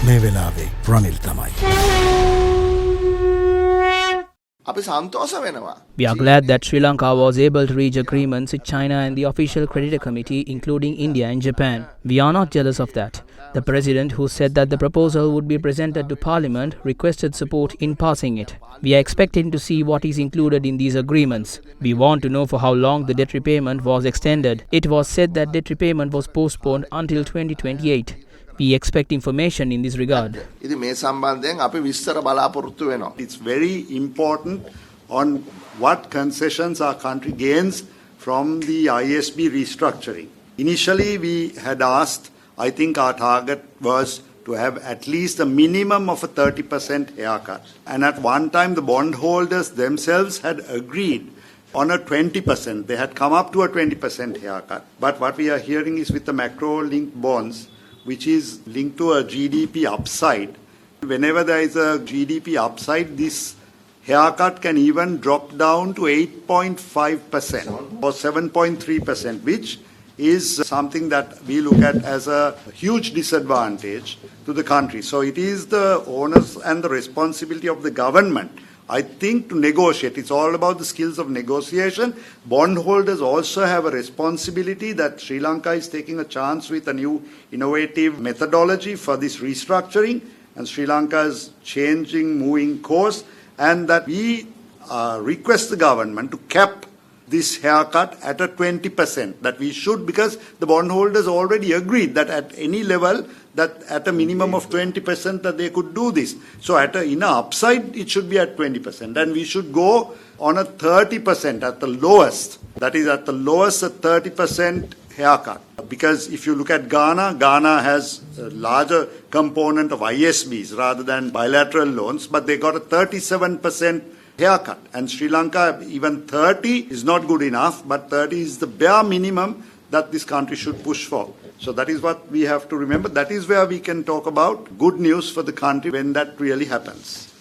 මේ වෙලාවේ රනිල් තමයි. We are glad that Sri Lanka was able to reach agreements with China and the official creditor committee, including India and Japan. We are not jealous of that. The president, who said that the proposal would be presented to Parliament, requested support in passing it. We are expecting to see what is included in these agreements. We want to know for how long the debt repayment was extended. It was said that debt repayment was postponed until 2028. We expect information in this regard. It's very important on what concessions our country gains from the ISB restructuring. Initially, we had asked, I think our target was to have at least a minimum of a 30% haircut. And at one time, the bondholders themselves had agreed on a 20%. They had come up to a 20% haircut. But what we are hearing is with the macro-linked bonds, which is linked to a GDP upside. Whenever there is a GDP upside, this haircut can even drop down to 8.5% or 7.3%, which is something that we look at as a huge disadvantage to the country. So it is the onus and the responsibility of the government, I think, to negotiate. It's all about the skills of negotiation. Bondholders also have a responsibility that Sri Lanka is taking a chance with a new innovative methodology for this restructuring, and Sri Lanka is changing, moving course, and that we request the government to cap this haircut at a 20%, that we should, because the bondholders already agreed that at any level, that at a minimum of 20% that they could do this. So at in a upside, it should be at 20%. And we should go on a 30% at the lowest. That is at the lowest, a 30% haircut. Because if you look at Ghana, Ghana has a larger component of ISBs rather than bilateral loans, but they got a 37% haircut. And Sri Lanka, even 30 is not good enough, but 30 is the bare minimum that this country should push for. So that is what we have to remember. That is where we can talk about good news for the country when that really happens.